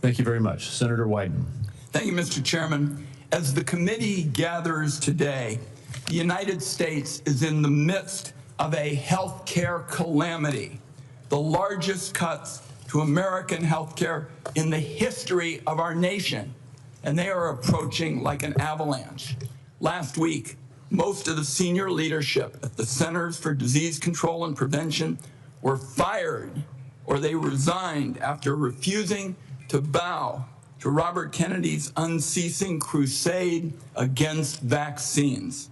Thank you very much. Senator Wyden. Thank you, Mr. Chairman. As the committee gathers today, the United States is in the midst of a health care calamity, the largest cuts to American health care in the history of our nation, and they are approaching like an avalanche. Last week, most of the senior leadership at the Centers for Disease Control and Prevention were fired or they resigned after refusing to bow to Robert Kennedy's unceasing crusade against vaccines.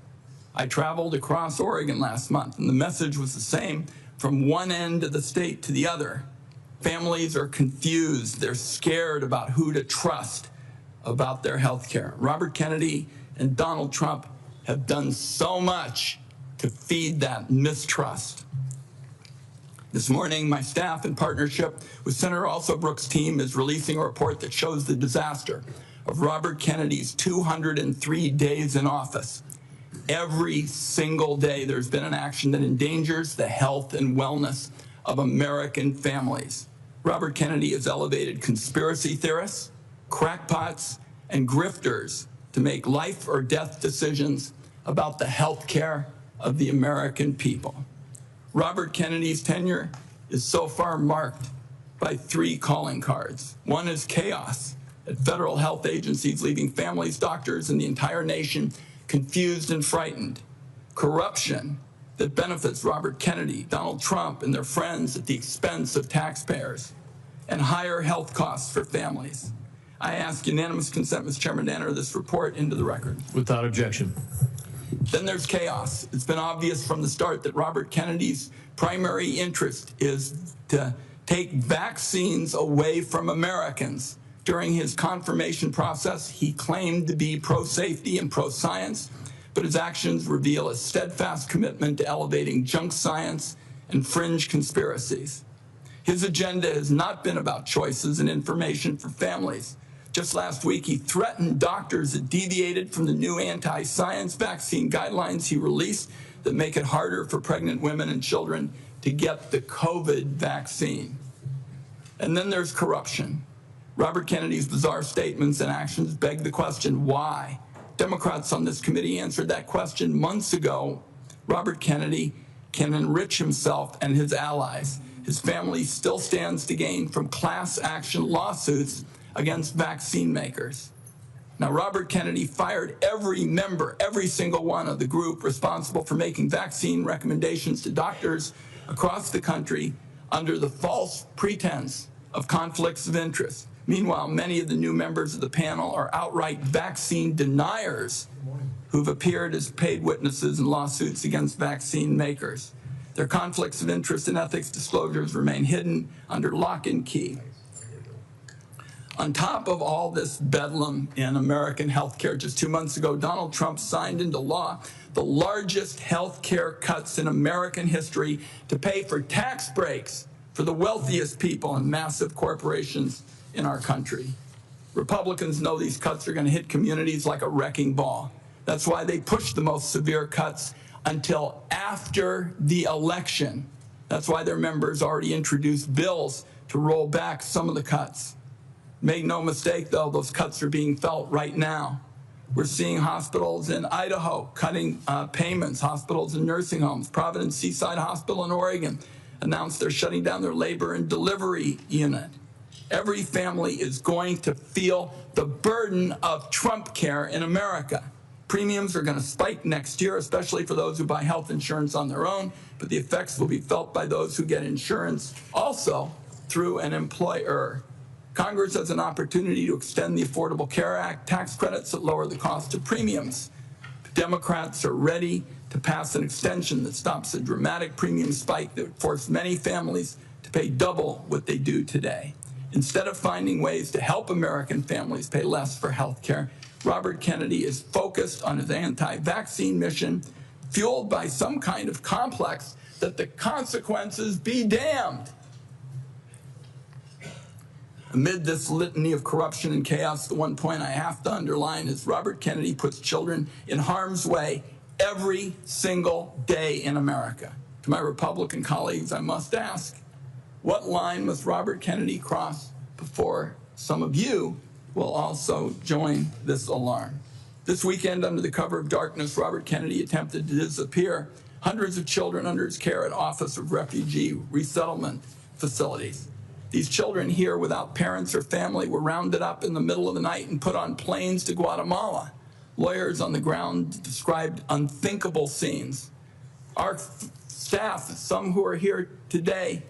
I traveled across Oregon last month, and the message was the same from one end of the state to the other. Families are confused. They're scared about who to trust about their health care. Robert Kennedy and Donald Trump have done so much to feed that mistrust. This morning, my staff, in partnership with Senator Alsobrooks' team, is releasing a report that shows the disaster of Robert Kennedy's 203 days in office. Every single day, there's been an action that endangers the health and wellness of American families. Robert Kennedy has elevated conspiracy theorists, crackpots, and grifters to make life or death decisions about the health care of the American people. Robert Kennedy's tenure is so far marked by 3 calling cards. One is chaos at federal health agencies, leaving families, doctors, and the entire nation confused and frightened. Corruption that benefits Robert Kennedy, Donald Trump, and their friends at the expense of taxpayers, and higher health costs for families. I ask unanimous consent, Mr. Chairman, to enter this report into the record. Without objection. Then there's chaos. It's been obvious from the start that Robert Kennedy's primary interest is to take vaccines away from Americans. During his confirmation process, he claimed to be pro-safety and pro-science, but his actions reveal a steadfast commitment to elevating junk science and fringe conspiracies. His agenda has not been about choices and information for families. Just last week, he threatened doctors that deviated from the new anti-science vaccine guidelines he released that make it harder for pregnant women and children to get the COVID vaccine. And then there's corruption. Robert Kennedy's bizarre statements and actions beg the question, why? Democrats on this committee answered that question months ago. Robert Kennedy can enrich himself and his allies. His family still stands to gain from class action lawsuits against vaccine makers. Now, Robert Kennedy fired every member, every single one of the group responsible for making vaccine recommendations to doctors across the country under the false pretense of conflicts of interest. Meanwhile, many of the new members of the panel are outright vaccine deniers who've appeared as paid witnesses in lawsuits against vaccine makers. Their conflicts of interest and ethics disclosures remain hidden under lock and key. On top of all this bedlam in American healthcare, just 2 months ago, Donald Trump signed into law the largest healthcare cuts in American history to pay for tax breaks for the wealthiest people and massive corporations in our country. Republicans know these cuts are going to hit communities like a wrecking ball. That's why they pushed the most severe cuts until after the election. That's why their members already introduced bills to roll back some of the cuts. Make no mistake, though, those cuts are being felt right now. We're seeing hospitals in Idaho cutting payments, hospitals and nursing homes. Providence Seaside Hospital in Oregon announced they're shutting down their labor and delivery unit. Every family is going to feel the burden of Trump care in America. Premiums are going to spike next year, especially for those who buy health insurance on their own, but the effects will be felt by those who get insurance also through an employer. Congress has an opportunity to extend the Affordable Care Act tax credits that lower the cost of premiums. Democrats are ready to pass an extension that stops a dramatic premium spike that would force many families to pay double what they do today. Instead of finding ways to help American families pay less for health care, Robert Kennedy is focused on his anti-vaccine mission, fueled by some kind of complex that the consequences be damned. Amid this litany of corruption and chaos, the one point I have to underline is Robert Kennedy puts children in harm's way every single day in America. To my Republican colleagues, I must ask, what line must Robert Kennedy cross before some of you will also join this alarm. This weekend, under the cover of darkness, Robert Kennedy attempted to disappear hundreds of children under his care at Office of Refugee Resettlement facilities. These children here without parents or family were rounded up in the middle of the night and put on planes to Guatemala. Lawyers on the ground described unthinkable scenes. Our staff, some who are here today,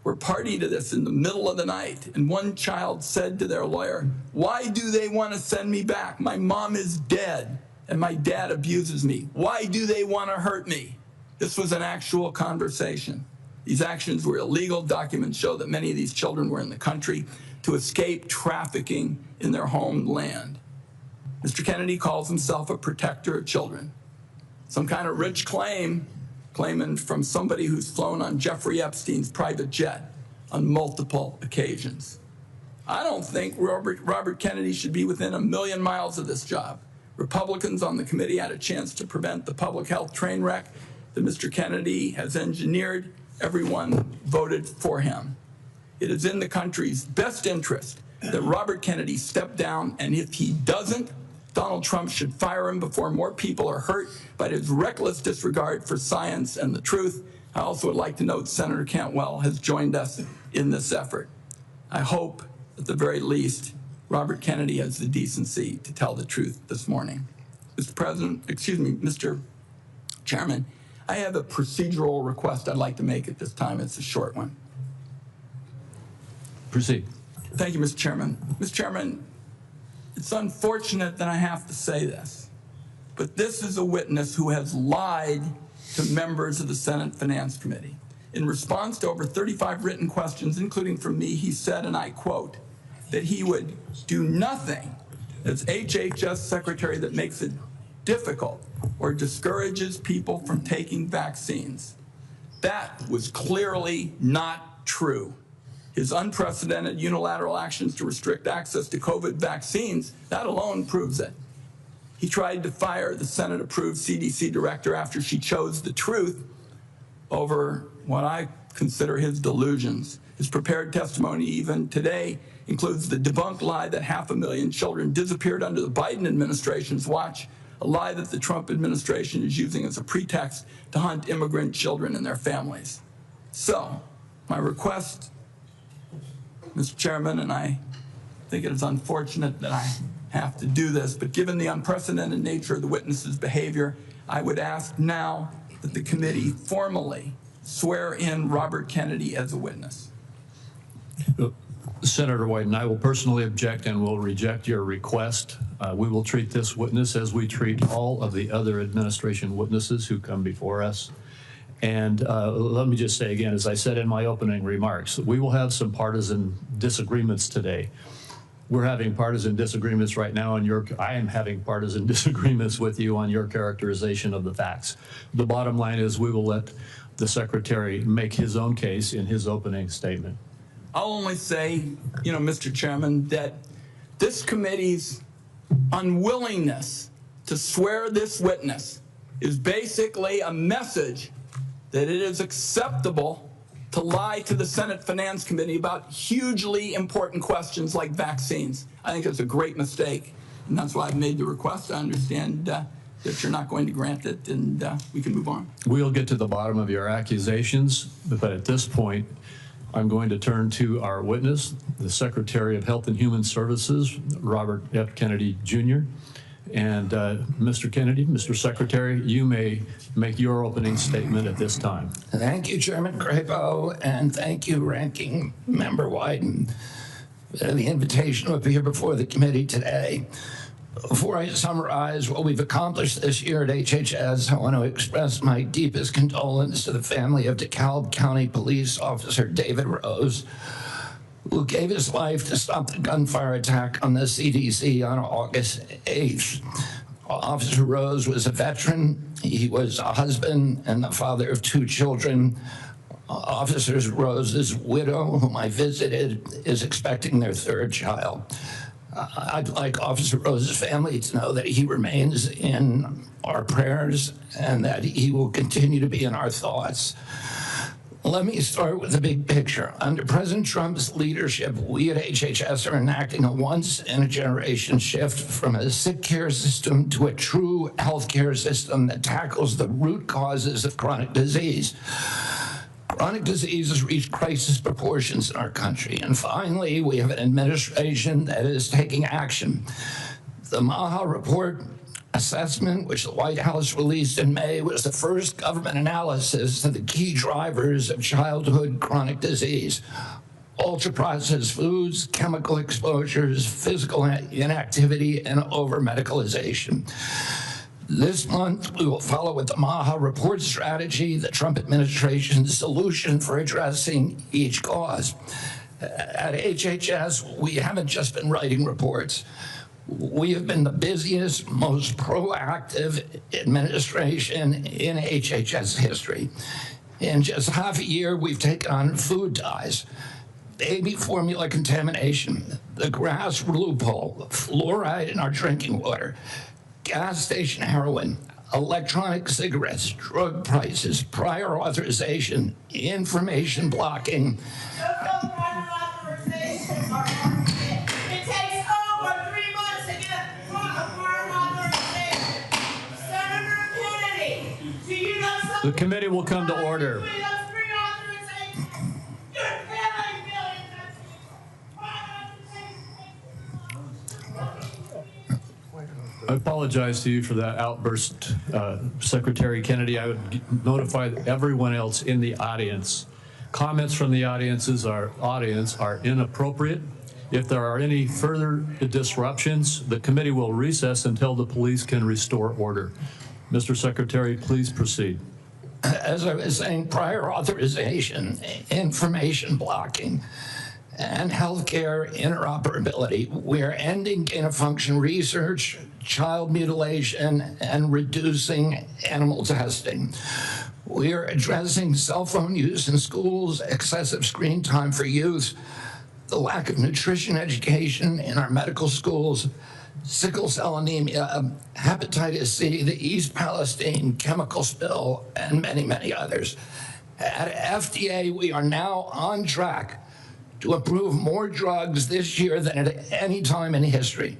were party to this in the middle of the night. And one child said to their lawyer, "Why do they want to send me back? My mom is dead and my dad abuses me. Why do they want to hurt me?" This was an actual conversation. These actions were illegal. Documents show that many of these children were in the country to escape trafficking in their homeland. Mr. Kennedy calls himself a protector of children. Some kind of rich claiming from somebody who's flown on Jeffrey Epstein's private jet on multiple occasions. I don't think Robert Kennedy should be within a million miles of this job. Republicans on the committee had a chance to prevent the public health train wreck that Mr. Kennedy has engineered. Everyone voted for him. It is in the country's best interest that Robert Kennedy step down, and if he doesn't, Donald Trump should fire him before more people are hurt by his reckless disregard for science and the truth. I also would like to note Senator Cantwell has joined us in this effort. I hope, at the very least, Robert Kennedy has the decency to tell the truth this morning. Mr. Chairman, I have a procedural request I'd like to make at this time. It's a short one. Proceed. Thank you, Mr. Chairman. Mr. Chairman, it's unfortunate that I have to say this, but this is a witness who has lied to members of the Senate Finance Committee. In response to over 35 written questions, including from me, he said, and I quote, that he would do nothing as HHS Secretary that makes it difficult or discourages people from taking vaccines. That was clearly not true. His unprecedented unilateral actions to restrict access to COVID vaccines, that alone proves it. He tried to fire the Senate-approved CDC director after she chose the truth over what I consider his delusions. His prepared testimony even today includes the debunked lie that 500,000 children disappeared under the Biden administration's watch, a lie that the Trump administration is using as a pretext to hunt immigrant children and their families. So, my request, Mr. Chairman, and I think it is unfortunate that I have to do this, but given the unprecedented nature of the witness's behavior, I would ask now that the committee formally swear in Robert Kennedy as a witness. Senator Wyden, I will personally object and will reject your request. We will treat this witness as we treat all of the other administration witnesses who come before us. And let me just say again, as I said in my opening remarks, we will have some partisan disagreements today. We're having partisan disagreements right now, and I am having partisan disagreements with you on your characterization of the facts. The bottom line is we will let the Secretary make his own case in his opening statement. I'll only say, Mr. Chairman, that this committee's unwillingness to swear this witness is basically a message that it is acceptable to lie to the Senate Finance Committee about hugely important questions like vaccines. I think it's a great mistake, and that's why I've made the request. I understand that you're not going to grant it, and we can move on. We'll get to the bottom of your accusations, but at this point, I'm going to turn to our witness, the Secretary of Health and Human Services, Robert F. Kennedy Jr. And Mr. Kennedy, Mr. Secretary, you may make your opening statement at this time. Thank you, Chairman Crapo, and thank you, Ranking Member Wyden, for the invitation to appear before the committee today. Before I summarize what we've accomplished this year at HHS, I want to express my deepest condolence to the family of DeKalb County Police Officer David Rose, who gave his life to stop the gunfire attack on the CDC on August 8th. Officer Rose was a veteran. He was a husband and the father of 2 children. Officer Rose's widow, whom I visited, is expecting their 3rd child. I'd like Officer Rose's family to know that he remains in our prayers and that he will continue to be in our thoughts. Let me start with the big picture. Under President Trump's leadership, we at HHS are enacting a once-in-a-generation shift from a sick care system to a true healthcare system that tackles the root causes of chronic disease. Chronic disease has reached crisis proportions in our country. And finally, we have an administration that is taking action. The Maha Report assessment, which the White House released in May, was the first government analysis of the key drivers of childhood chronic disease: ultra-processed foods, chemical exposures, physical inactivity, and over-medicalization. This month, we will follow with the Maha Report strategy, the Trump administration's solution for addressing each cause. At HHS, we haven't just been writing reports. We have been the busiest, most proactive administration in HHS history. In just half a year, we've taken on food dyes, baby formula contamination, the grass loophole, fluoride in our drinking water, gas station heroin, electronic cigarettes, drug prices, prior authorization, information blocking. The committee will come to order. I apologize to you for that outburst, Secretary Kennedy. I would notify everyone else in the audience. Comments from the audience are inappropriate. If there are any further disruptions, the committee will recess until the police can restore order. Mr. Secretary, please proceed. As I was saying, prior authorization, information blocking, and healthcare interoperability. We are ending gain-of-function research, child mutilation, and reducing animal testing. We are addressing cell phone use in schools, excessive screen time for youth, the lack of nutrition education in our medical schools, sickle cell anemia, hepatitis C, the East Palestine chemical spill, and many, many others. At FDA, we are now on track to approve more drugs this year than at any time in history.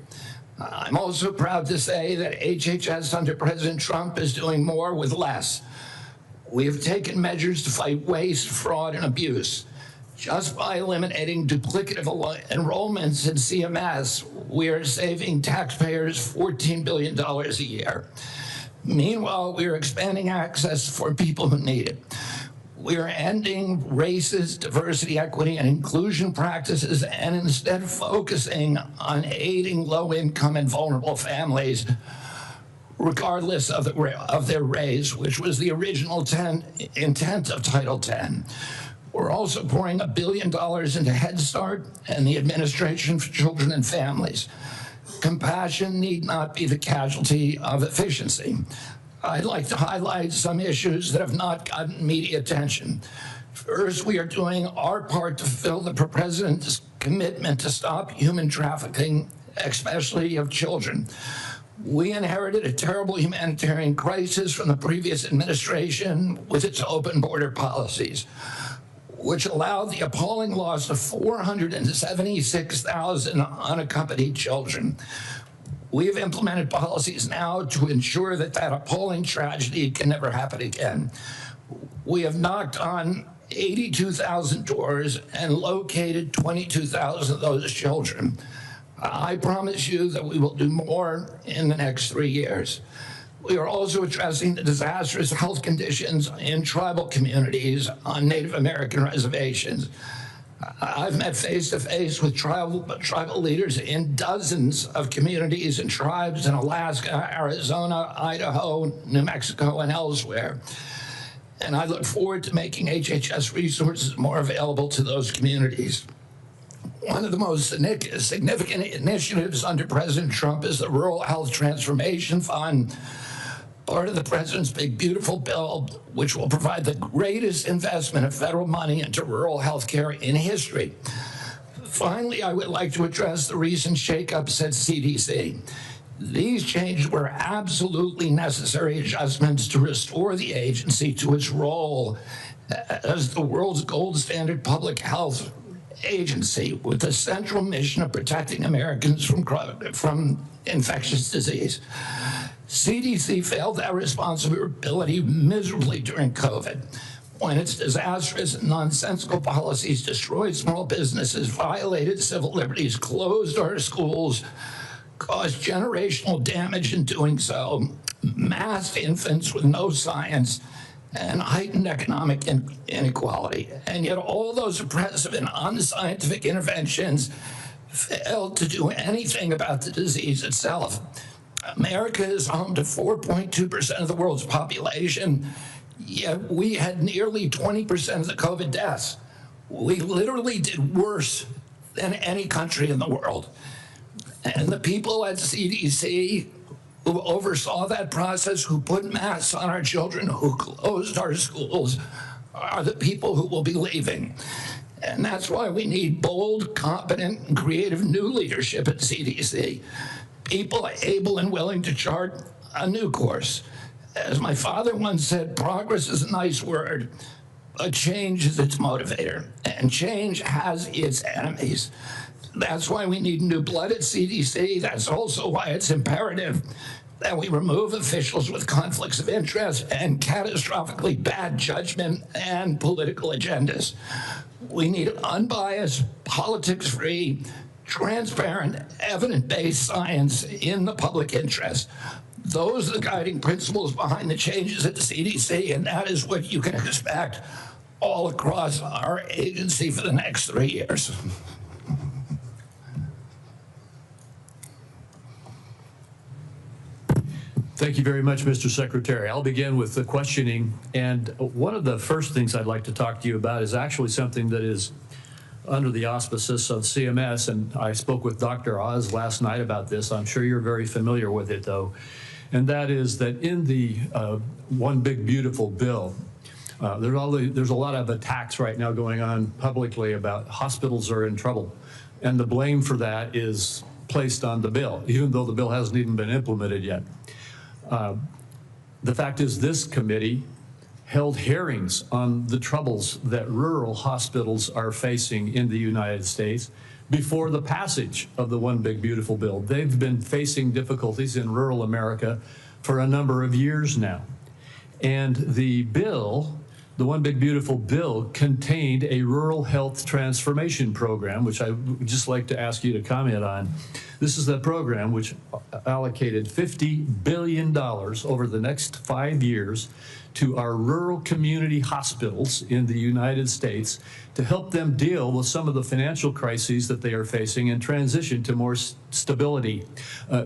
I'm also proud to say that HHS under President Trump is doing more with less. We have taken measures to fight waste, fraud, and abuse. Just by eliminating duplicative enrollments in CMS, we are saving taxpayers $14 billion a year. Meanwhile, we are expanding access for people who need it. We are ending racist diversity, equity, and inclusion practices and instead focusing on aiding low-income and vulnerable families, regardless of their race, which was the original intent of Title X. We're also pouring $1 billion into Head Start and the Administration for Children and Families. Compassion need not be the casualty of efficiency. I'd like to highlight some issues that have not gotten media attention. First, we are doing our part to fulfill the President's commitment to stop human trafficking, especially of children. We inherited a terrible humanitarian crisis from the previous administration with its open border policies, which allowed the appalling loss of 476,000 unaccompanied children. We have implemented policies now to ensure that that appalling tragedy can never happen again. We have knocked on 82,000 doors and located 22,000 of those children. I promise you that we will do more in the next 3 years. We are also addressing the disastrous health conditions in tribal communities on Native American reservations. I've met face-to-face with tribal leaders in dozens of communities and tribes in Alaska, Arizona, Idaho, New Mexico, and elsewhere. And I look forward to making HHS resources more available to those communities. One of the most significant initiatives under President Trump is the Rural Health Transformation Fund, part of the President's Big Beautiful Bill, which will provide the greatest investment of federal money into rural health care in history. Finally, I would like to address the recent shakeups at CDC. These changes were absolutely necessary adjustments to restore the agency to its role as the world's gold standard public health agency with the central mission of protecting Americans from infectious disease. CDC failed that responsibility miserably during COVID, when its disastrous and nonsensical policies destroyed small businesses, violated civil liberties, closed our schools, caused generational damage in doing so, massed infants with no science, and heightened economic inequality. And yet all those oppressive and unscientific interventions failed to do anything about the disease itself. America is home to 4.2% of the world's population, yet we had nearly 20% of the COVID deaths. We literally did worse than any country in the world. And the people at CDC who oversaw that process, who put masks on our children, who closed our schools, are the people who will be leaving. And that's why we need bold, competent, and creative new leadership at CDC. People able and willing to chart a new course. As my father once said, progress is a nice word, but change is its motivator, and change has its enemies. That's why we need new blood at CDC. That's also why it's imperative that we remove officials with conflicts of interest and catastrophically bad judgment and political agendas. We need unbiased, politics-free, transparent, evidence-based science in the public interest. Those are the guiding principles behind the changes at the CDC, and that is what you can expect all across our agency for the next 3 years. Thank you very much, Mr. Secretary. I'll begin with the questioning. And one of the first things I'd like to talk to you about is actually something that is under the auspices of CMS. And I spoke with Dr. Oz last night about this. I'm sure you're very familiar with it, though. And that is that in the One Big Beautiful Bill, there's a lot of attacks right now going on publicly about hospitals are in trouble. And the blame for that is placed on the bill, even though the bill hasn't even been implemented yet. The fact is, this committee held hearings on the troubles that rural hospitals are facing in the United States before the passage of the One Big Beautiful Bill. They've been facing difficulties in rural America for a number of years now. And the bill, the One Big Beautiful Bill, contained a rural health transformation program, which I would just like to ask you to comment on. This is the program which allocated $50 billion over the next 5 years to our rural community hospitals in the United States to help them deal with some of the financial crises that they are facing and transition to more stability.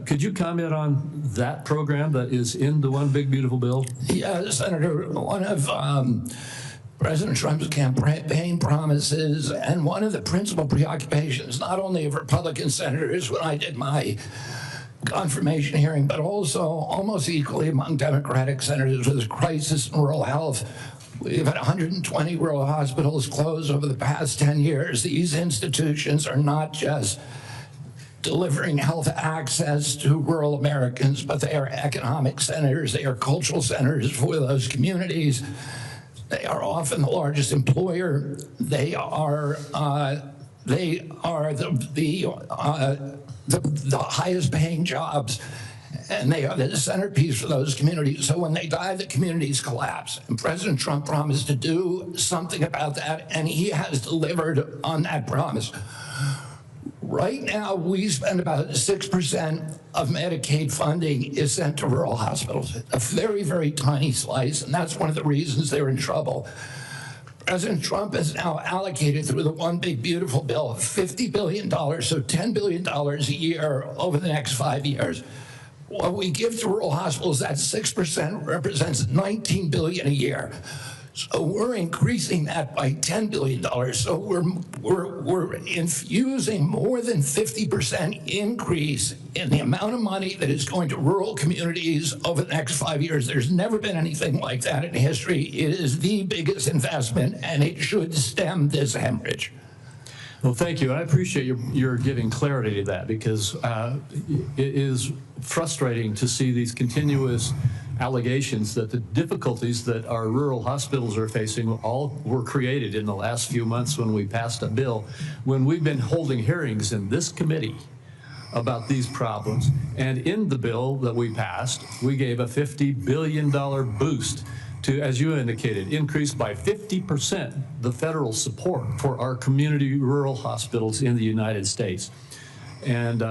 Could you comment on that program that is in the One Big Beautiful Bill? Yeah, Senator, one of President Trump's campaign promises and one of the principal preoccupations, not only of Republican senators when I did my confirmation hearing, but also almost equally among Democratic senators, was a crisis in rural health. We've had 120 rural hospitals close over the past 10 years. These institutions are not just delivering health access to rural Americans, but they are economic centers, they are cultural centers for those communities. They are often the largest employer. They are the highest paying jobs, and they are the centerpiece for those communities. So when they die, the communities collapse. And President Trump promised to do something about that, and he has delivered on that promise. Right now, we spend about 6% of Medicaid funding is sent to rural hospitals, a very, very tiny slice, and that's one of the reasons they're in trouble. President Trump has now allocated through the One Big Beautiful Bill $50 billion, so $10 billion a year over the next 5 years. What we give to rural hospitals, that 6% represents $19 billion a year. So we're increasing that by $10 billion. So we're infusing more than 50% increase in the amount of money that is going to rural communities over the next 5 years. There's never been anything like that in history. It is the biggest investment, and it should stem this hemorrhage. Well, thank you. I appreciate your giving clarity to that, because it is frustrating to see these continuous allegations that the difficulties that our rural hospitals are facing all were created in the last few months when we passed a bill, when we've been holding hearings in this committee about these problems. And in the bill that we passed, we gave a $50 billion boost to, as you indicated, increase by 50% the federal support for our community rural hospitals in the United States. And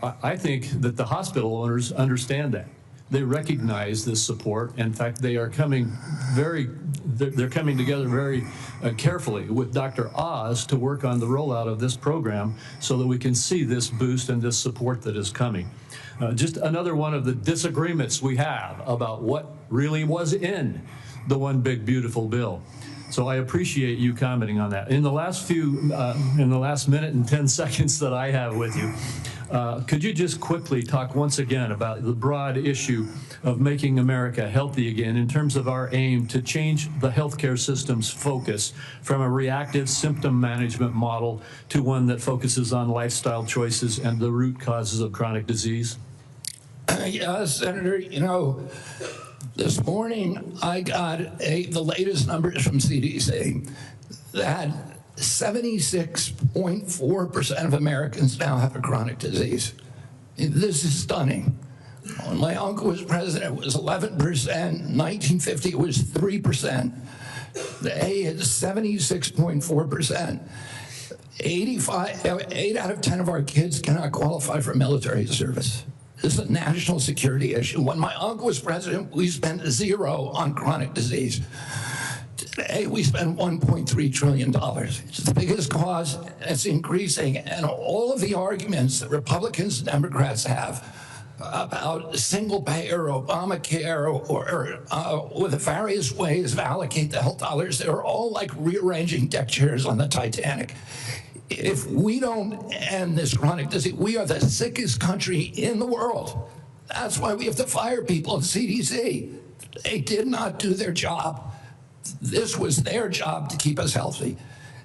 I think that the hospital owners understand that. They recognize this support. In fact, they are coming they're coming together very carefully with Dr. Oz to work on the rollout of this program so that we can see this boost and this support that is coming. Just another one of the disagreements we have about what really was in the One Big Beautiful Bill. So I appreciate you commenting on that. In the last minute and 10 seconds that I have with you, could you just quickly talk once again about the broad issue of making America healthy again in terms of our aim to change the healthcare system's focus from a reactive symptom management model to one that focuses on lifestyle choices and the root causes of chronic disease? Yeah, Senator, you know, this morning I got the latest numbers from CDC that 76.4% of Americans now have a chronic disease. This is stunning. When my uncle was president, it was 11%. 1950, it was 3%. Today, it's 76.4%. 8 out of 10 of our kids cannot qualify for military service. This is a national security issue. When my uncle was president, we spent 0 on chronic disease. Today, we spend $1.3 trillion. It's the biggest cause, and it's increasing. And all of the arguments that Republicans and Democrats have about single payer, Obamacare, or the various ways to allocate the health dollars, they're all like rearranging deck chairs on the Titanic. If we don't end this chronic disease, we are the sickest country in the world. That's why we have to fire people at CDC. They did not do their job. This was their job to keep us healthy.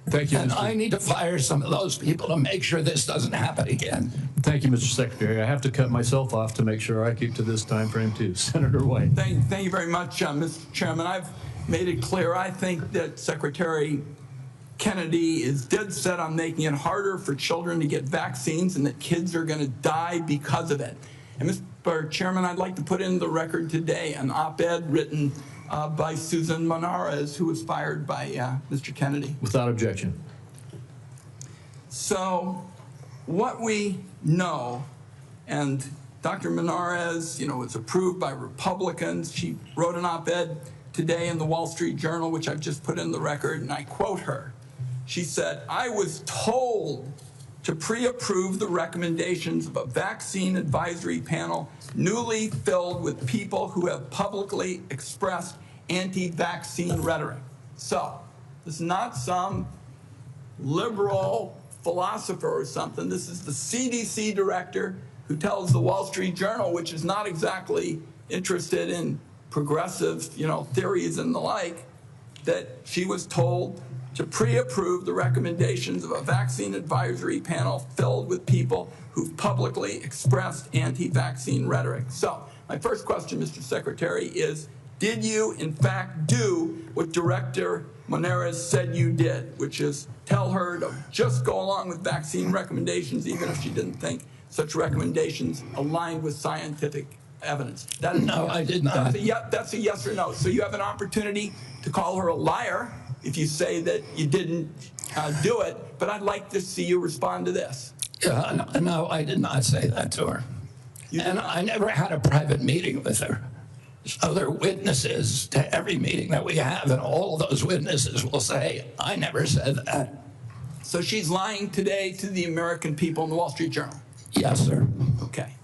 Thank you, and I need to fire some of those people to make sure this doesn't happen again. Thank you, Mr. Secretary. I have to cut myself off to make sure I keep to this time frame too. Senator White. Thank you very much, Mr. Chairman. I've made it clear I think that Secretary Kennedy is dead set on making it harder for children to get vaccines and that kids are going to die because of it. And Mr. Chairman, I'd like to put in the record today an op-ed written by Susan Monarez, who was fired by Mr. Kennedy. Without objection. So what we know, and Dr. Monarez, you know, was approved by Republicans. She wrote an op-ed today in the Wall Street Journal, which I've just put in the record, and I quote her. She said, "I was told to pre-approve the recommendations of a vaccine advisory panel newly filled with people who have publicly expressed anti-vaccine rhetoric." So this is not some liberal philosopher or something. This is the CDC director who tells the Wall Street Journal, which is not exactly interested in progressive, you know, theories and the like, that she was told to pre-approve the recommendations of a vaccine advisory panel filled with people who've publicly expressed anti-vaccine rhetoric. So my first question, Mr. Secretary, is did you in fact do what Director Monarez said you did, which is tell her to just go along with vaccine recommendations even if she didn't think such recommendations aligned with scientific evidence? That is no, I did not. That's a yes or no. So you have an opportunity to call her a liar if you say that you didn't do it, but I'd like to see you respond to this. No, I did not say that to her. And I never had a private meeting with her. So there are witnesses to every meeting that we have, and all of those witnesses will say, I never said that. So she's lying today to the American people in the Wall Street Journal? Yes, sir. Okay.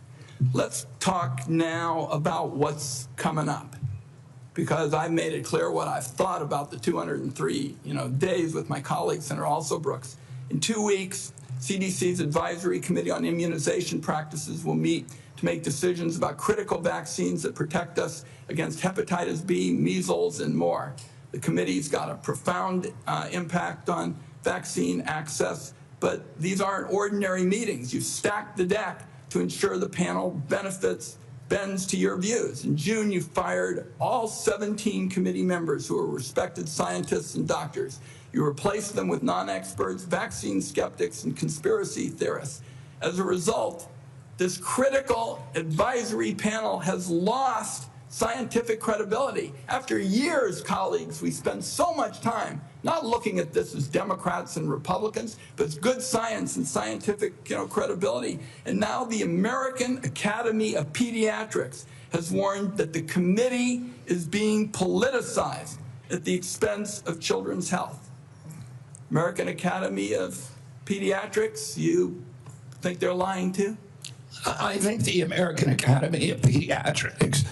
Let's talk now about what's coming up, because I've made it clear what I've thought about the 203 days with my colleague, Senator Brooks. In 2 weeks, CDC's Advisory Committee on Immunization Practices will meet to make decisions about critical vaccines that protect us against hepatitis B, measles, and more. The committee's got a profound impact on vaccine access, but these aren't ordinary meetings. You stack the deck to ensure the panel benefits bends to your views. In June, you fired all 17 committee members who were respected scientists and doctors. You replaced them with non-experts, vaccine skeptics, and conspiracy theorists. As a result, this critical advisory panel has lost scientific credibility. After years, colleagues, we spend so much time not looking at this as Democrats and Republicans, but as good science and scientific credibility. And now the American Academy of Pediatrics has warned that the committee is being politicized at the expense of children's health. American Academy of Pediatrics, you think they're lying too? I think the American Academy of Pediatrics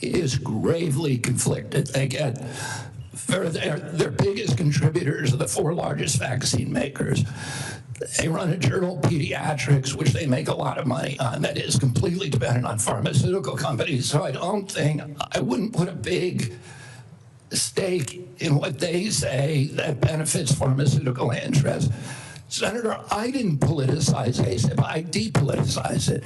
is gravely conflicted. They get, their biggest contributors are the 4 largest vaccine makers. They run a journal, Pediatrics, which they make a lot of money on, that is completely dependent on pharmaceutical companies. So I wouldn't put a big stake in what they say that benefits pharmaceutical interests. Senator, I didn't politicize ACIP, I depoliticize it.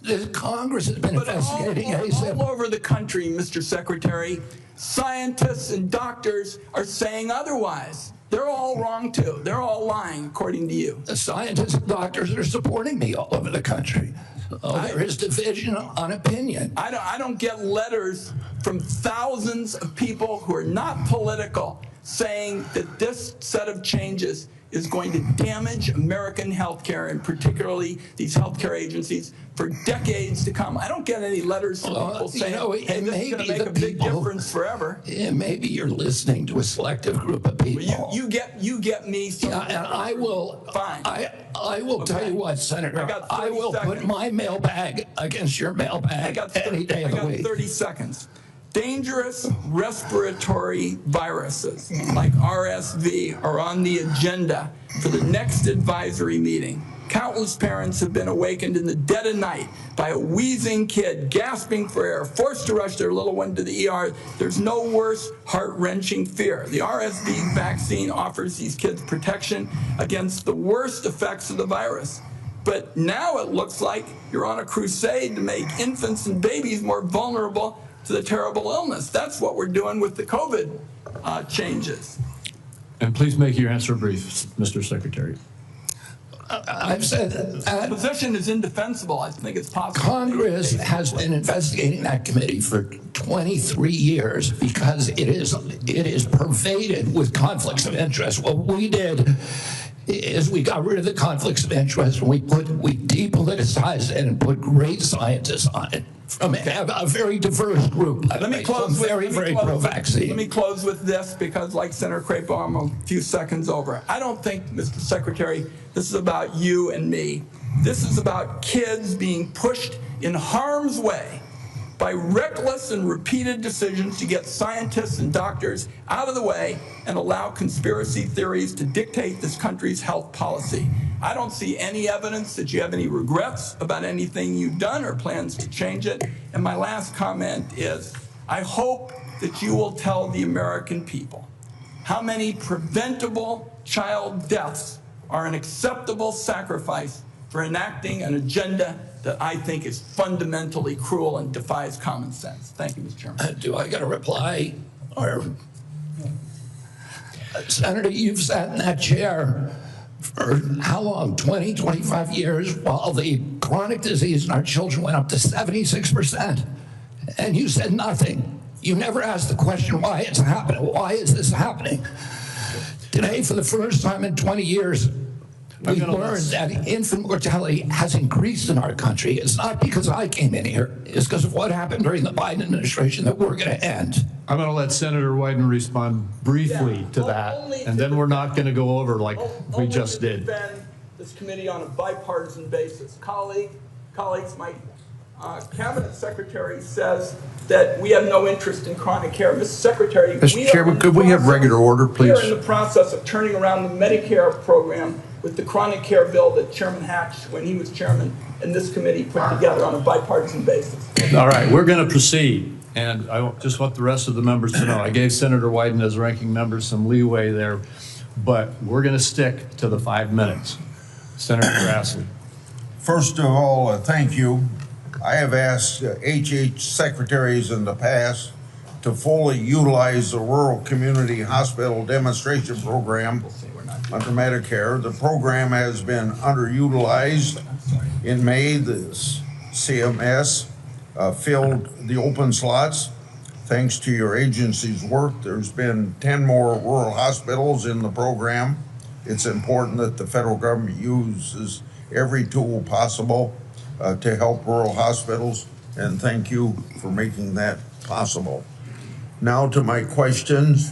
The Congress has been investigating ACIP. All over the country, Mr. Secretary, scientists and doctors are saying otherwise. They're all wrong too. They're all lying, according to you. The scientists and doctors are supporting me all over the country. There is division on opinion. I don't get letters from thousands of people who are not political saying that this set of changes is going to damage American healthcare, and particularly these healthcare agencies, for decades to come. I don't get any letters from people saying, hey, this is going to make a big difference forever. Yeah, maybe you're listening to a selective group of people. Well, you get me. Yeah, and I will. Fine. I will tell you what, Senator. I will put my mailbag against your mailbag any day of the week. 30 seconds. Dangerous respiratory viruses like RSV are on the agenda for the next advisory meeting. Countless parents have been awakened in the dead of night by a wheezing kid gasping for air, forced to rush their little one to the ER. There's no worse heart-wrenching fear. The RSV vaccine offers these kids protection against the worst effects of the virus. But now it looks like you're on a crusade to make infants and babies more vulnerable to the terrible illness. That's what we're doing with the COVID changes. And please make your answer brief, Mr. Secretary. I've said that the position is indefensible. I think it's possible. Congress has been investigating that committee for 23 years because it is pervaded with conflicts of interest. What we did is we got rid of the conflicts of interest and we depoliticized it and put great scientists on it from a very diverse group. Let me close with very pro-vaccine. Let me close with this, because like Senator Crapo, I'm a few seconds over. I don't think, Mr. Secretary, this is about you and me. This is about kids being pushed in harm's way by reckless and repeated decisions to get scientists and doctors out of the way and allow conspiracy theories to dictate this country's health policy. I don't see any evidence that you have any regrets about anything you've done or plans to change it. And my last comment is, I hope that you will tell the American people how many preventable child deaths are an acceptable sacrifice for enacting an agenda that I think is fundamentally cruel and defies common sense. Thank you, Mr. Chairman. Do I got a reply? Or Senator, you've sat in that chair for how long? 20, 25 years, while the chronic disease in our children went up to 76%. And you said nothing. You never asked the question why it's happening. Why is this happening? Today, for the first time in 20 years, we learned that infant mortality has increased in our country. It's not because I came in here. It's because of what happened during the Biden administration that we're going to end. I'm going to let Senator Wyden respond briefly to that, and then we're not going to go over like we just did. Defend this committee on a bipartisan basis. Colleagues, my cabinet secretary says that we have no interest in chronic care. Mr. Secretary, Mr. Chairman, could we have regular order, please? We are in the process of turning around the Medicare program with the chronic care bill that Chairman Hatch, when he was chairman, and this committee put together on a bipartisan basis. All right, we're going to proceed. And I just want the rest of the members to know, I gave Senator Wyden as ranking member some leeway there, but we're going to stick to the 5 minutes. Senator Grassley. First of all, thank you I have asked HHS secretaries in the past to fully utilize the Rural Community Hospital Demonstration Program under Medicare. The program has been underutilized. In May, the CMS filled the open slots. Thanks to your agency's work, there's been 10 more rural hospitals in the program. It's important that the federal government uses every tool possible to help rural hospitals, and thank you for making that possible. Now to my questions.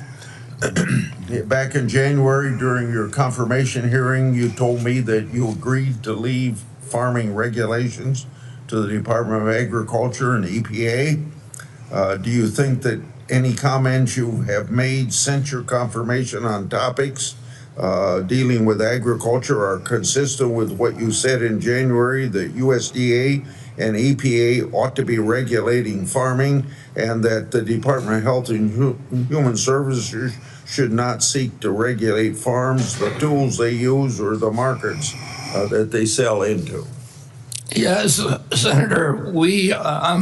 Back in January, during your confirmation hearing, you told me that you agreed to leave farming regulations to the Department of Agriculture and EPA. Do you think that any comments you have made since your confirmation on topics dealing with agriculture are consistent with what you said in January, that USDA and EPA ought to be regulating farming, and that the Department of Health and Human Services should not seek to regulate farms, the tools they use, or the markets that they sell into? Yes, Senator, we are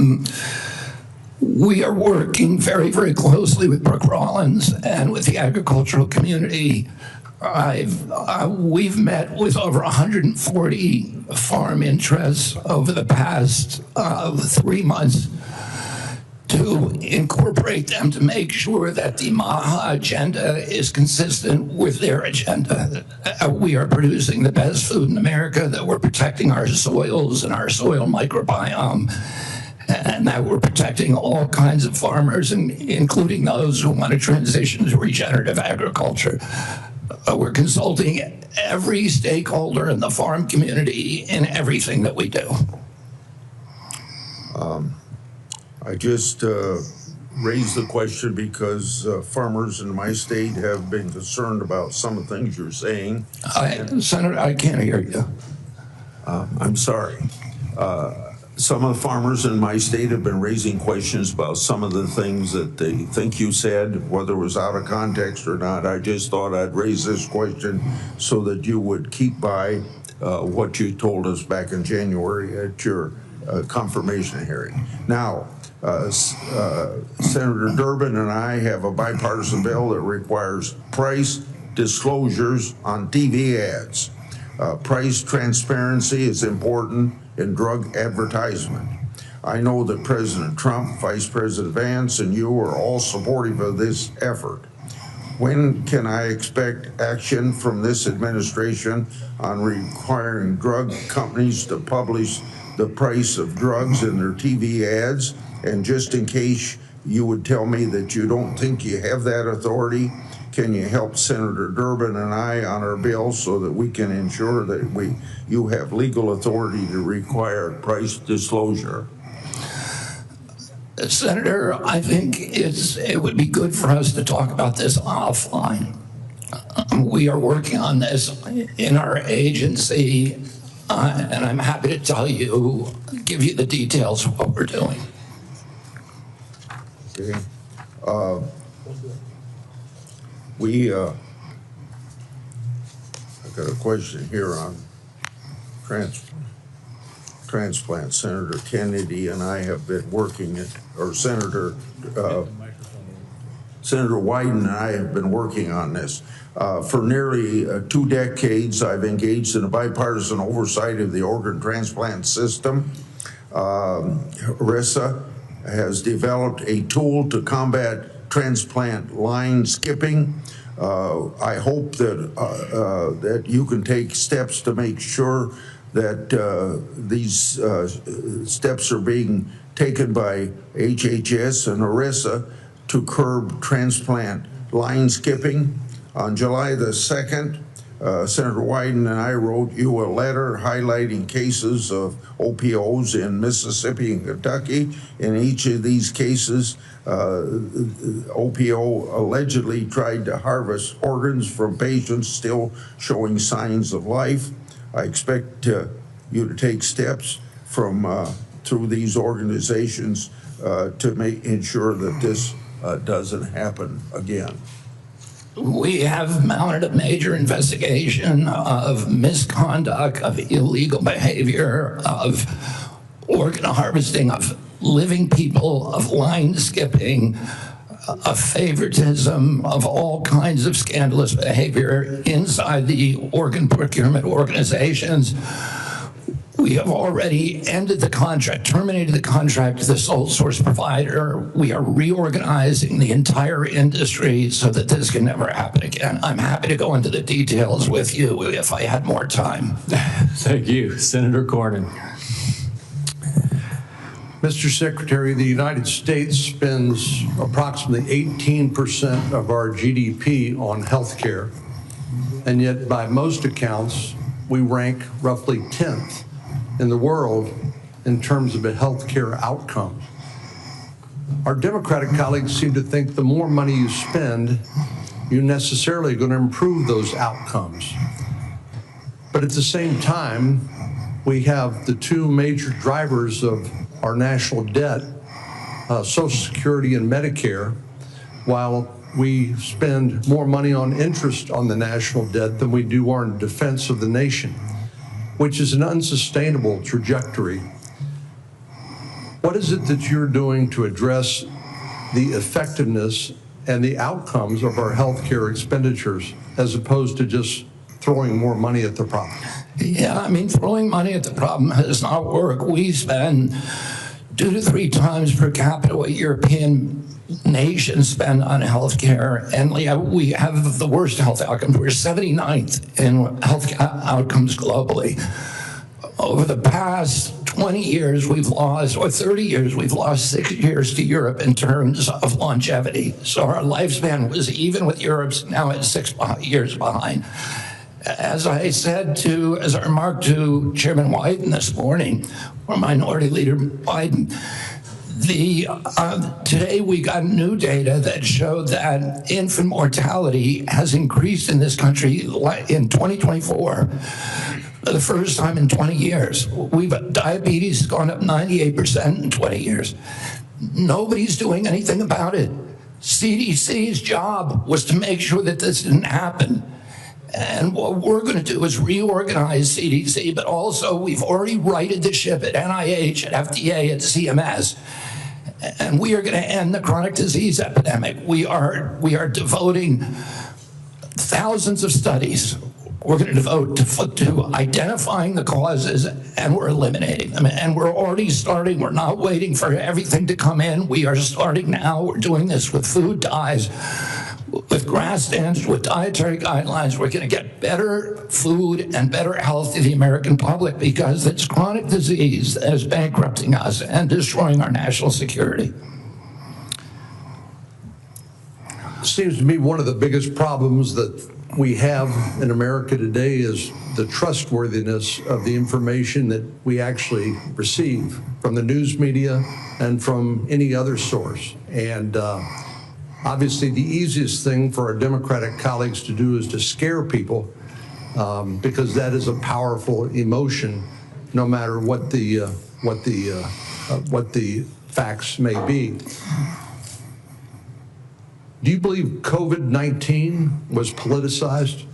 working very, very closely with Brooke Rollins and with the agricultural community. We've met with over 140 farm interests over the past 3 months to incorporate them to make sure that the MAHA agenda is consistent with their agenda. We are producing the best food in America, that we're protecting our soils and our soil microbiome, and that we're protecting all kinds of farmers, including those who want to transition to regenerative agriculture. We're consulting every stakeholder in the farm community in everything that we do. I just raised the question because farmers in my state have been concerned about some of the things you're saying. Senator, I can't hear you. I'm sorry. Some of the farmers in my state have been raising questions about some of the things that they think you said, whether it was out of context or not. I just thought I'd raise this question so that you would keep by what you told us back in January at your confirmation hearing. Now, Senator Durbin and I have a bipartisan bill that requires price disclosures on TV ads. Price transparency is important in drug advertisement. I know that President Trump, Vice President Vance, and you are all supportive of this effort. When can I expect action from this administration on requiring drug companies to publish the price of drugs in their TV ads? And just in case you would tell me that you don't think you have that authority, can you help Senator Durbin and I on our bill so that we can ensure that you have legal authority to require price disclosure? Senator, I think it would be good for us to talk about this offline. We are working on this in our agency, and I'm happy to give you the details of what we're doing. Okay. I've got a question here on transplant. Senator Kennedy and I have been working Senator Wyden and I have been working on this. For nearly 2 decades, I've engaged in a bipartisan oversight of the organ transplant system. HRSA has developed a tool to combat transplant line skipping. I hope that you can take steps to make sure that these steps are being taken by HHS and HRSA to curb transplant line skipping. On July the 2nd, Senator Wyden and I wrote you a letter highlighting cases of OPOs in Mississippi and Kentucky. In each of these cases, OPO allegedly tried to harvest organs from patients still showing signs of life. I expect you to take steps through these organizations to ensure that this doesn't happen again. We have mounted a major investigation of misconduct, of illegal behavior, of organ harvesting of living people, of line skipping, of favoritism, of all kinds of scandalous behavior inside the organ procurement organizations. We have already ended the contract, terminated the contract with the sole source provider. We are reorganizing the entire industry so that this can never happen again. I'm happy to go into the details with you if I had more time. Thank you. Senator Cornyn. Mr. Secretary, the United States spends approximately 18% of our GDP on health care, and yet by most accounts, we rank roughly 10th in the world in terms of a healthcare outcome. Our Democratic colleagues seem to think the more money you spend, you're necessarily going to improve those outcomes. But at the same time, we have the two major drivers of our national debt, Social Security and Medicare, while we spend more money on interest on the national debt than we do on defense of the nation, which is an unsustainable trajectory. What is it that you're doing to address the effectiveness and the outcomes of our healthcare expenditures as opposed to just throwing more money at the problem? Yeah, I mean, throwing money at the problem does not work. We spend 2 to 3 times per capita what European nations spend on healthcare, and we have the worst health outcomes. We're 79th in health outcomes globally. Over the past 20 years, we've lost, or 30 years, we've lost 6 years to Europe in terms of longevity. So our lifespan was even with Europe's, now at 6 years behind. As I remarked to Chairman Wyden this morning, or Minority Leader Wyden, today we got new data that showed that infant mortality has increased in this country in 2024 for the first time in 20 years. Diabetes has gone up 98% in 20 years. Nobody's doing anything about it. CDC's job was to make sure that this didn't happen. And what we're going to do is reorganize CDC, but also we've already righted the ship at NIH, at FDA, at CMS. And we are going to end the chronic disease epidemic. We are devoting thousands of studies. We're going to devote to identifying the causes, and we're eliminating them. And we're already starting. We're not waiting for everything to come in. We are starting now. We're doing this with food dyes, with grass stands, with dietary guidelines. We're going to get better food and better health to the American public because it's chronic disease that is bankrupting us and destroying our national security. It seems to me one of the biggest problems that we have in America today is the trustworthiness of the information that we actually receive from the news media and from any other source. And obviously, the easiest thing for our Democratic colleagues to do is to scare people because that is a powerful emotion, no matter what the facts may be. Do you believe COVID-19 was politicized?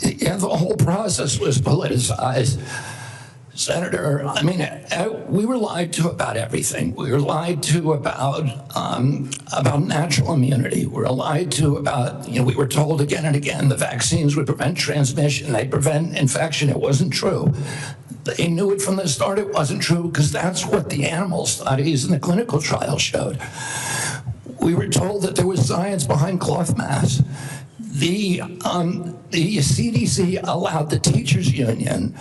Yeah, the whole process was politicized. Senator, I mean, we were lied to about everything. We were lied to about natural immunity. We were lied to about, we were told again and again the vaccines would prevent transmission, they prevent infection. It wasn't true. They knew it from the start it wasn't true because that's what the animal studies and the clinical trials showed. We were told that there was science behind cloth masks. The CDC allowed the teachers union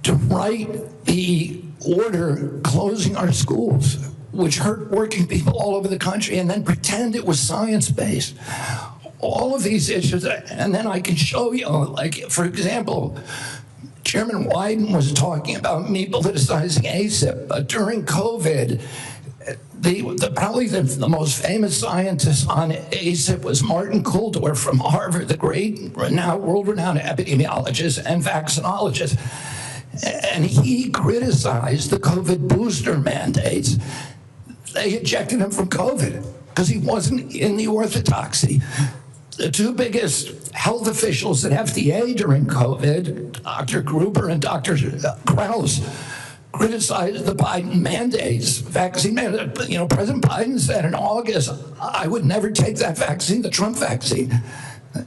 to write the order closing our schools, which hurt working people all over the country, and then pretend it was science-based. All of these issues, and then I can show you, like, for example, Chairman Wyden was talking about me politicizing ACIP, but during COVID, probably the most famous scientist on ACIP was Martin Kulldorff from Harvard, the great world-renowned epidemiologist and vaccinologist. And he criticized the COVID booster mandates. They ejected him from COVID because he wasn't in the orthodoxy. The two biggest health officials at FDA during COVID, Dr. Gruber and Dr. Krause, criticized the Biden mandates, vaccine mandate. You know, President Biden said in August, I would never take that vaccine, the Trump vaccine.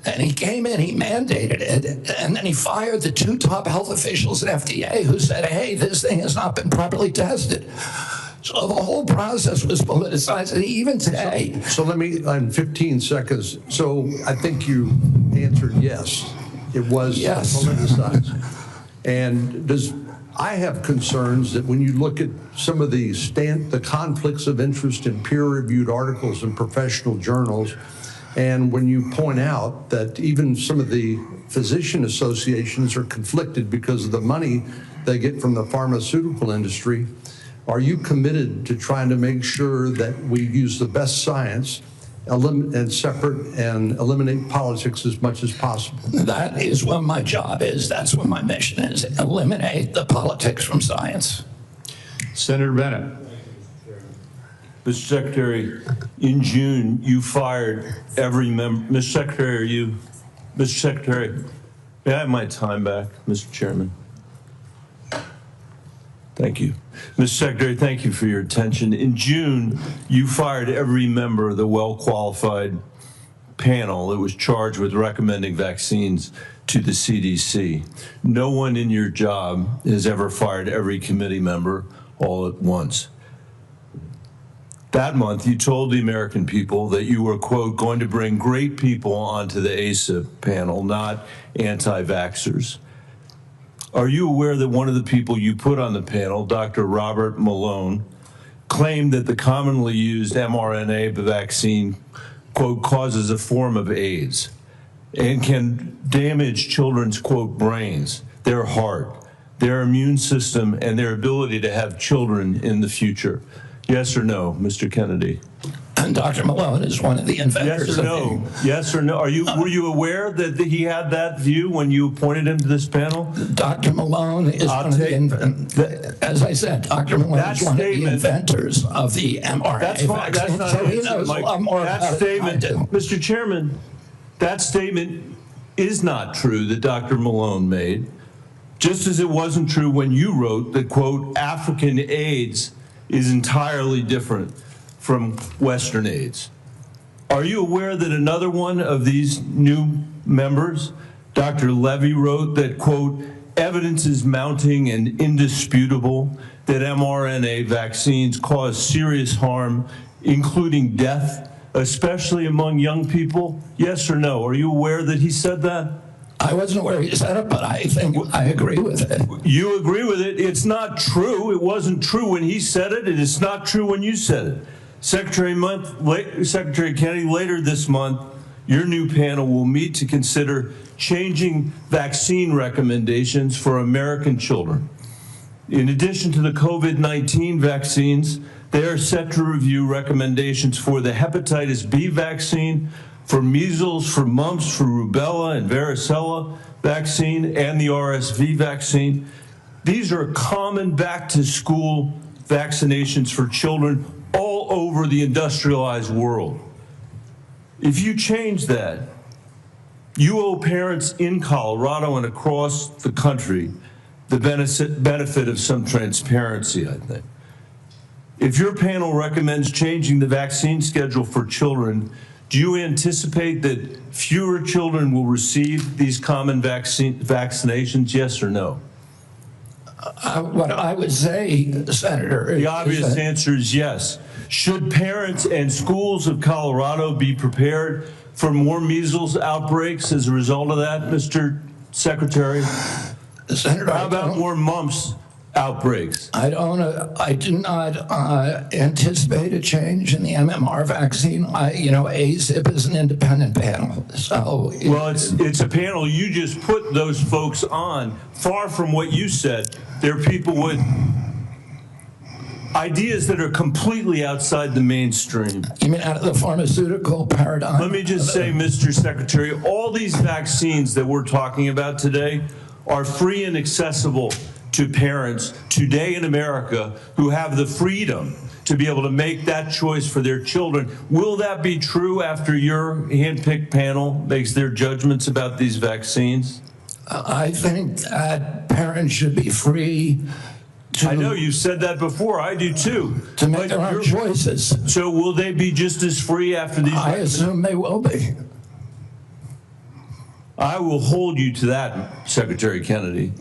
And he came in, he mandated it, and then he fired the 2 top health officials at FDA who said, hey, this thing has not been properly tested. So the whole process was politicized, and even today. So let me, in 15 seconds, so I think you answered yes. It was politicized. And I have concerns that when you look at some of the conflicts of interest in peer-reviewed articles in professional journals, and when you point out that even some of the physician associations are conflicted because of the money they get from the pharmaceutical industry, are you committed to trying to make sure that we use the best science and separate and eliminate politics as much as possible? That is what my job is. That's what my mission is. Eliminate the politics from science. Senator Bennett. Mr. Secretary, in June, you fired every member. Mr. Secretary, Mr. Secretary, may I have my time back, Mr. Chairman? Thank you. Mr. Secretary, thank you for your attention. In June, you fired every member of the well-qualified panel that was charged with recommending vaccines to the CDC. No one in your job has ever fired every committee member all at once. That month, you told the American people that you were, quote, going to bring great people onto the ACIP panel, not anti-vaxxers. Are you aware that one of the people you put on the panel, Dr. Robert Malone, claimed that the commonly used mRNA vaccine, quote, causes a form of AIDS and can damage children's, quote, brains, their heart, their immune system, and their ability to have children in the future? Yes or no, Mr. Kennedy? And Dr. Malone is one of the inventors. Yes or no? Yes or no? Were you aware that he had that view when you appointed him to this panel? Dr. Malone is one of the inventors. As I said, Dr. Malone is one of the inventors of the mRNA That's fine. vaccine. That's not so he knows a lot more about it than I do. Mr. Chairman, that statement is not true that Dr. Malone made, just as it wasn't true when you wrote that, quote, African AIDS is entirely different from Western AIDS. Are you aware that another one of these new members, Dr. Levy, wrote that, quote, evidence is mounting and indisputable that mRNA vaccines cause serious harm, including death, especially among young people? Yes or no? Are you aware that he said that? I wasn't aware he said it, but I think I agree with it. You agree with it? It's not true. It wasn't true when he said it, and it's not true when you said it. Secretary Kennedy, later this month, your new panel will meet to consider changing vaccine recommendations for American children. In addition to the COVID-19 vaccines, they are set to review recommendations for the hepatitis B vaccine, for measles, for mumps, for rubella and varicella vaccine, and the RSV vaccine. These are common back-to-school vaccinations for children all over the industrialized world. If you change that, you owe parents in Colorado and across the country the benefit of some transparency, I think. If your panel recommends changing the vaccine schedule for children, do you anticipate that fewer children will receive these common vaccinations, yes or no? What I would say, Senator, the obvious answer is yes. Should parents and schools of Colorado be prepared for more measles outbreaks as a result of that, Mr. Secretary? Senator, how about more mumps outbreaks? I do not anticipate a change in the MMR vaccine. ACIP is an independent panel. So well, it's a panel. You just put those folks on. Far from what you said, they're people with ideas that are completely outside the mainstream. You mean out of the pharmaceutical paradigm? Let me just say, Mr. Secretary, all these vaccines that we're talking about today are free and accessible to parents today in America who have the freedom to be able to make that choice for their children. Will that be true after your handpicked panel makes their judgments about these vaccines? I think that parents should be free I know you said that before. I do too. To make their own choices. So will they be just as free after these? I assume they will be. I will hold you to that, Secretary Kennedy,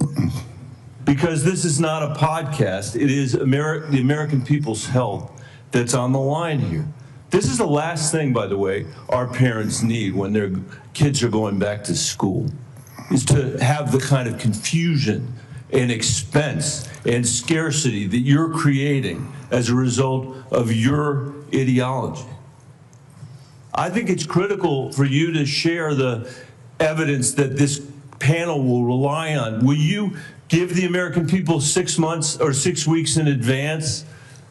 because this is not a podcast. It is the American people's health that's on the line here. This is the last thing, by the way, our parents need when their kids are going back to school, is to have the kind of confusion and expense and scarcity that you're creating as a result of your ideology. I think it's critical for you to share the evidence that this panel will rely on. Will you give the American people 6 months or 6 weeks in advance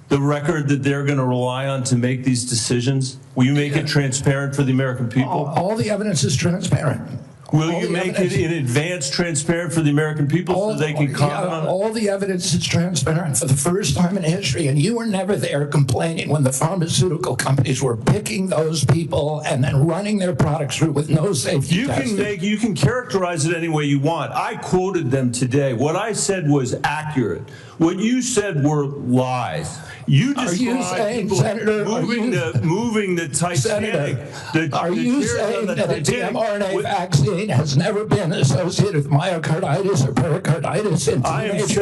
the record that they're going to rely on to make these decisions? Will you make it transparent for the American people? All the evidence is transparent. Will you make it in advance transparent for the American people so they can comment on it? All the evidence is transparent for the first time in history, and you were never there complaining when the pharmaceutical companies were picking those people and then running their products through with no safety testing. You can characterize it any way you want. I quoted them today. What I said was accurate. What you said were lies. You described people moving the Titanic. Are you saying that the mRNA vaccine has never been associated with myocarditis or pericarditis in teenagers?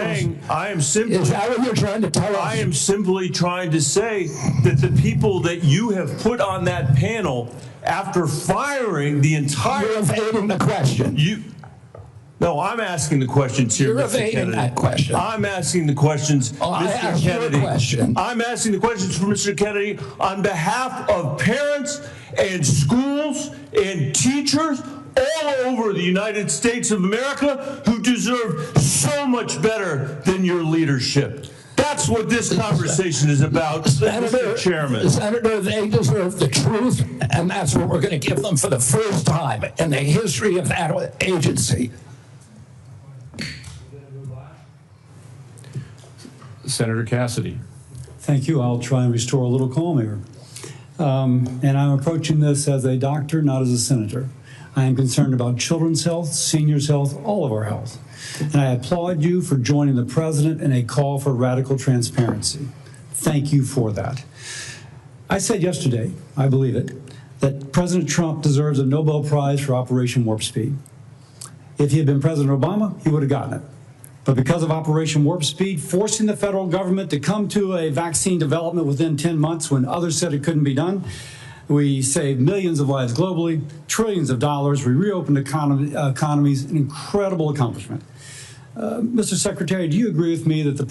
I am simply. Is that what you're trying to tell us? I am simply trying to say that the people that you have put on that panel, after firing the entire. You're evading the question. No, I'm asking the questions here, You're Mr. evading Kennedy. that question. I'm asking the questions, Mr. Kennedy. I'm asking the questions for Mr. Kennedy on behalf of parents and schools and teachers all over the United States of America who deserve so much better than your leadership. That's what this conversation is about, Mr. Chairman. Senator, they deserve the truth, and that's what we're going to give them for the first time in the history of that agency. Senator Cassidy. Thank you. I'll try and restore a little calm here. And I'm approaching this as a doctor, not as a senator. I am concerned about children's health, seniors' health, all of our health. And I applaud you for joining the president in a call for radical transparency. Thank you for that. I said yesterday, I believe it, that President Trump deserves a Nobel Prize for Operation Warp Speed. If he had been President Obama, he would have gotten it. But because of Operation Warp Speed, forcing the federal government to come to a vaccine development within 10 months when others said it couldn't be done, we saved millions of lives globally, trillions of dollars, we reopened economies, an incredible accomplishment. Mr. Secretary, do you agree with me that the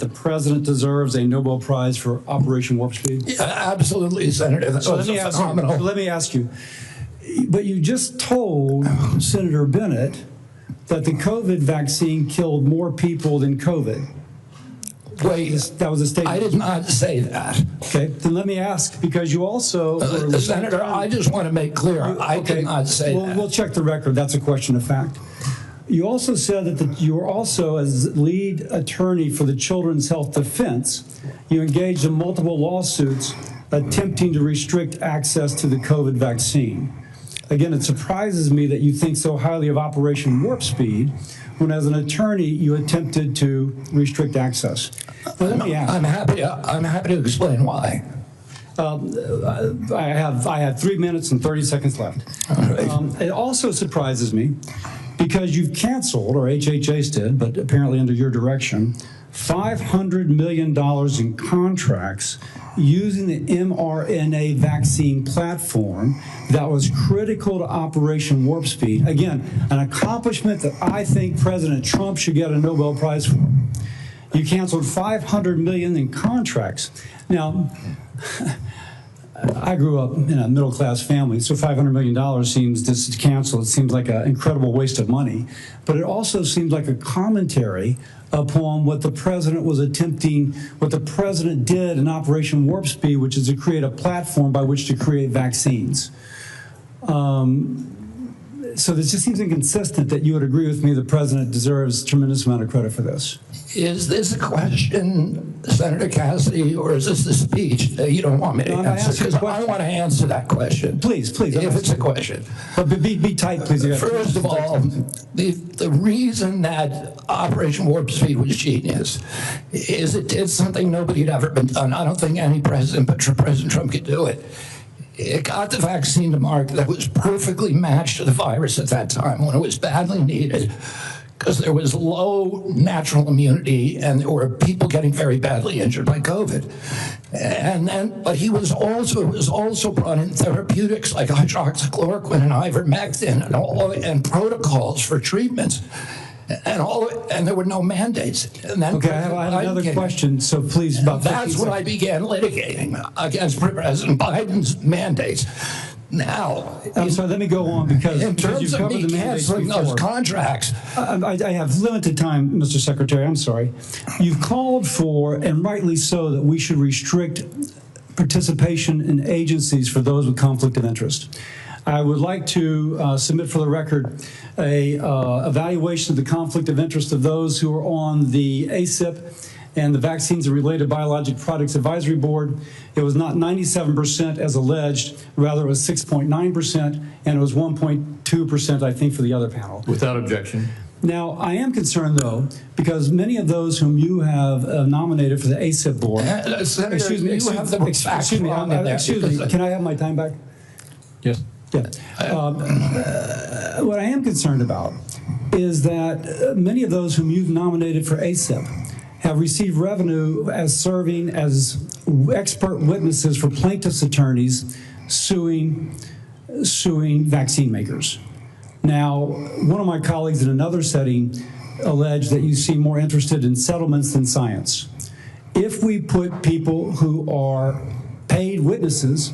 president deserves a Nobel Prize for Operation Warp Speed? Yeah, absolutely, Senator. That was phenomenal. Let me ask you, but you just told Senator Bennett that the COVID vaccine killed more people than COVID. Wait, that was a statement. I did not say that. Okay, then let me ask, because you also... Senator, I just want to make clear, I did not say that. We'll check the record. That's a question of fact. You also said that you were also, as lead attorney for the Children's Health Defense, you engaged in multiple lawsuits attempting to restrict access to the COVID vaccine. Again, it surprises me that you think so highly of Operation Warp Speed when, as an attorney, you attempted to restrict access. Now, let me ask. I'm happy to explain why. I have 3 minutes and 30 seconds left. It also surprises me because you've canceled, or HHS did, but apparently under your direction, $500 million in contracts using the mRNA vaccine platform that was critical to Operation Warp Speed. Again, an accomplishment that I think President Trump should get a Nobel Prize for. You canceled $500 million in contracts. Now, I grew up in a middle-class family, so $500 million seems, just to cancel, it seems like an incredible waste of money. But it also seems like a commentary upon what the president was attempting, what the president did in Operation Warp Speed, which is to create a platform by which to create vaccines. So this just seems inconsistent that you would agree with me the president deserves a tremendous amount of credit for this. Is this a question Senator Cassidy, or is this the speech that you don't want me to No, I answer? asked you a Because I question. want to answer that question. Please, please. If it's a question. But be tight, please. You gotta- First of all, the reason that Operation Warp Speed was genius is it did something nobody had ever been done. I don't think any president but President Trump could do it. It got the vaccine to market that was perfectly matched to the virus at that time when it was badly needed, because there was low natural immunity and there were people getting very badly injured by COVID. But it was also brought in therapeutics like hydroxychloroquine and ivermectin and protocols for treatments. And there were no mandates. And then Okay, I have another question, so please, about 15 that's when I began litigating against President Biden's mandates. Now, I'm sorry, let me go on because in terms you've of covered me the mandates canceling those before. contracts, I have limited time, Mr. Secretary, I'm sorry. You've called for, and rightly so, that we should restrict participation in agencies for those with conflict of interest. I would like to submit for the record a evaluation of the conflict of interest of those who are on the ACIP and the Vaccines and Related Biologic Products Advisory Board. It was not 97% as alleged, rather it was 6.9%, and it was 1.2%, I think, for the other panel. Without objection. Now, I am concerned, though, because many of those whom you have nominated for the ACIP board, Senator, excuse me, can I have my time back? Yes. Yeah. What I am concerned about is that many of those whom you've nominated for ACIP have received revenue as serving as expert witnesses for plaintiffs' attorneys suing vaccine makers. Now, one of my colleagues in another setting alleged that you seem more interested in settlements than science. If we put people who are paid witnesses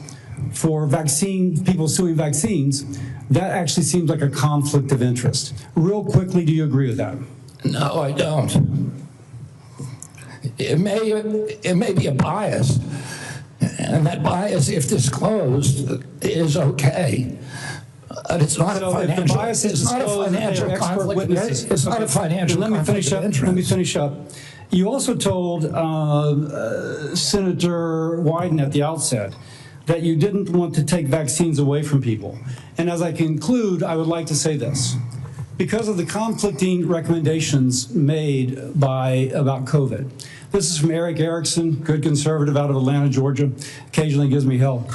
for people suing vaccines, that actually seems like a conflict of interest. Real quickly, do you agree with that? no, I don't. It may be a bias, and that bias, if disclosed, is okay. But it's not a financial. If the bias is it's not a disclosed, financial they're expert conflict. witnesses. It's not a financial Let me conflict finish of up. interest. Let me finish up. You also told Senator Wyden at the outset that you didn't want to take vaccines away from people. And as I conclude, I would like to say this. Because of the conflicting recommendations made about COVID. This is from Eric Erickson, good conservative out of Atlanta, Georgia, occasionally gives me hell.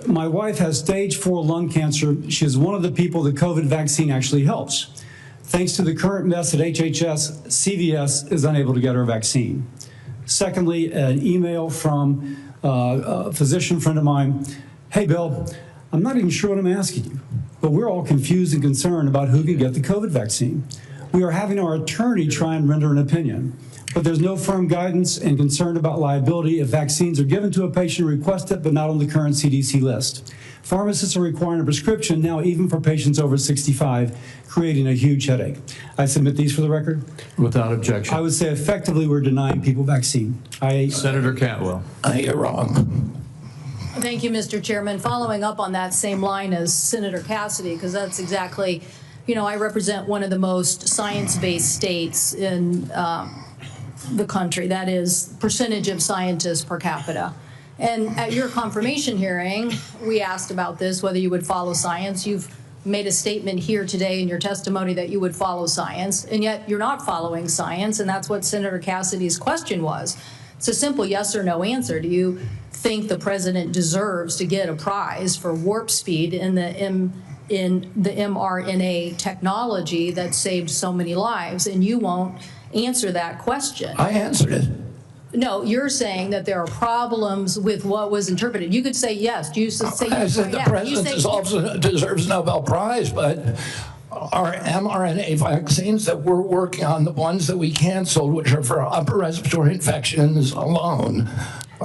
My wife has stage 4 lung cancer. She is one of the people the COVID vaccine actually helps. Thanks to the current mess at HHS, CVS is unable to get her vaccine. Secondly, an email from a physician friend of mine. Hey, Bill, I'm not even sure what I'm asking you, but we're all confused and concerned about who can get the COVID vaccine. We are having our attorney try and render an opinion, but there's no firm guidance and concern about liability if vaccines are given to a patient who requests it, but not on the current CDC list. Pharmacists are requiring a prescription now even for patients over 65, creating a huge headache. I submit these for the record. Without objection. I would say effectively we're denying people vaccine. Senator Cantwell. You're wrong. Thank you, Mr. Chairman. Following up on that same line as Senator Cassidy, because that's exactly, I represent one of the most science-based states in the country. That is percentage of scientists per capita. And at your confirmation hearing, we asked about this, whether you would follow science. You've made a statement here today in your testimony that you would follow science, and yet you're not following science, and that's what Senator Cassidy's question was. It's a simple yes or no answer. Do you think the president deserves to get a prize for warp speed in the mRNA technology that saved so many lives? And you won't answer that question. I answered it. No, you're saying that there are problems with what was interpreted. You could say yes. You should say I yes. said the president also deserves a Nobel Prize, but our mRNA vaccines that we're working on, the ones that we canceled, which are for upper respiratory infections alone,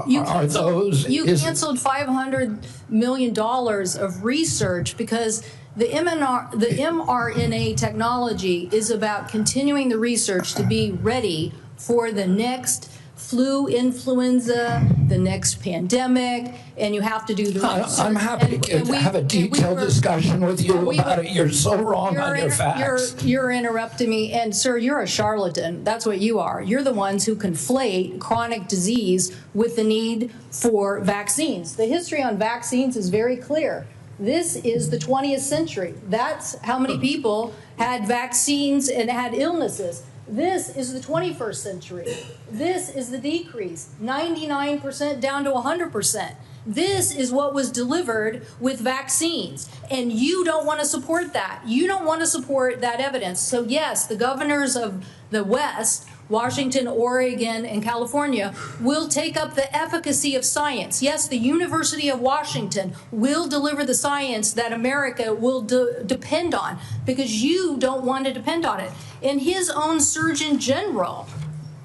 You canceled $500 million of research because the mRNA technology is about continuing the research to be ready for the next flu, influenza, the next pandemic, and you have to do the research. I'm happy to have a detailed discussion with you about it. You're so wrong on your facts. You're interrupting me, and sir, you're a charlatan. That's what you are. You're the ones who conflate chronic disease with the need for vaccines. The history on vaccines is very clear. This is the 20th century. That's how many people had vaccines and had illnesses. This is the 21st century. This is the decrease, 99% down to 100%. This is what was delivered with vaccines, and you don't want to support that. You don't want to support that evidence. So yes, the governors of the West, Washington, Oregon, and California, will take up the efficacy of science. Yes, the University of Washington will deliver the science that America will depend on, because you don't want to depend on it. And his own Surgeon General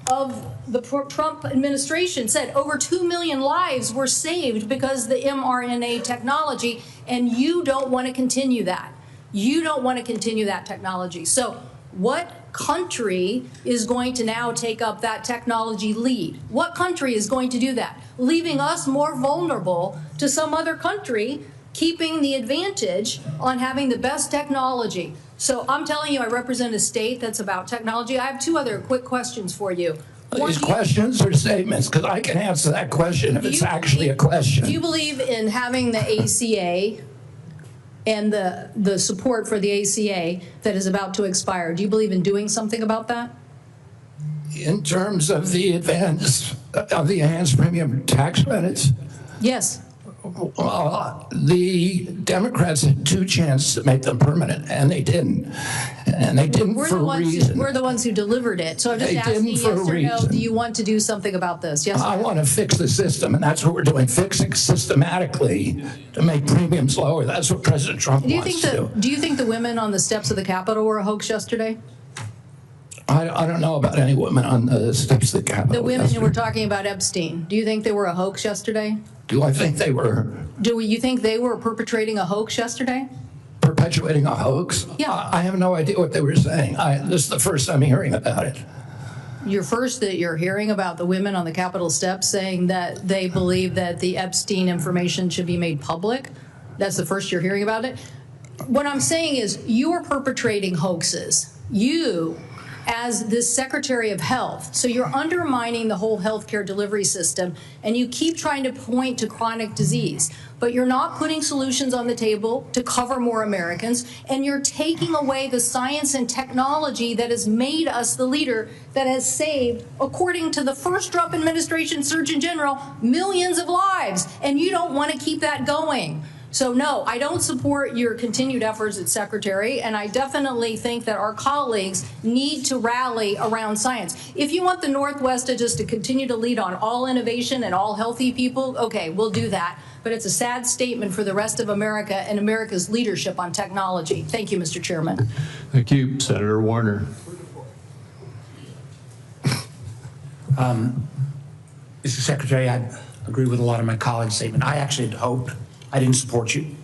of the Trump administration said over 2 million lives were saved because of the mRNA technology, and you don't want to continue that. You don't want to continue that technology. So what country is going to now take up that technology lead? What country is going to do that? Leaving us more vulnerable to some other country, keeping the advantage on having the best technology. So I'm telling you, I represent a state that's about technology. I have two other quick questions for you. These questions or statements? Because I can answer that question if it's actually a question. Do you believe in having the ACA and the support for the ACA that is about to expire? Do you believe in doing something about that? In terms of the enhanced premium tax credits? Yes. The Democrats had two chances to make them permanent, and they didn't. And they didn't for a reason. We're the ones who delivered it. So I'm just asking, yes or no, do you want to do something about this? Yes. I want to fix the system, and that's what we're doing, fixing systematically to make premiums lower. That's what President Trump wants to do. Do you think the women on the steps of the Capitol were a hoax yesterday? I don't know about any women on the steps of the Capitol. The women who were talking about Epstein, do you think they were a hoax yesterday? Do I think they were? Do you think they were perpetrating a hoax yesterday? Perpetuating a hoax? Yeah. I have no idea what they were saying. This is the first I'm hearing about it. You're hearing about the women on the Capitol steps saying that they believe that the Epstein information should be made public? That's the first you're hearing about it? What I'm saying is you're perpetrating hoaxes. You, as this Secretary of Health. So you're undermining the whole healthcare delivery system, and you keep trying to point to chronic disease, but you're not putting solutions on the table to cover more Americans, and you're taking away the science and technology that has made us the leader that has saved, according to the first Trump administration Surgeon General, millions of lives, and you don't want to keep that going. So no, I don't support your continued efforts as Secretary, and I definitely think that our colleagues need to rally around science. If you want the Northwest to continue to lead on all innovation and all healthy people, okay, we'll do that. But it's a sad statement for the rest of America and America's leadership on technology. Thank you, Mr. Chairman. Thank you, Senator Warner. Mr. Secretary, I agree with a lot of my colleagues' statement. I actually had hoped I didn't support you.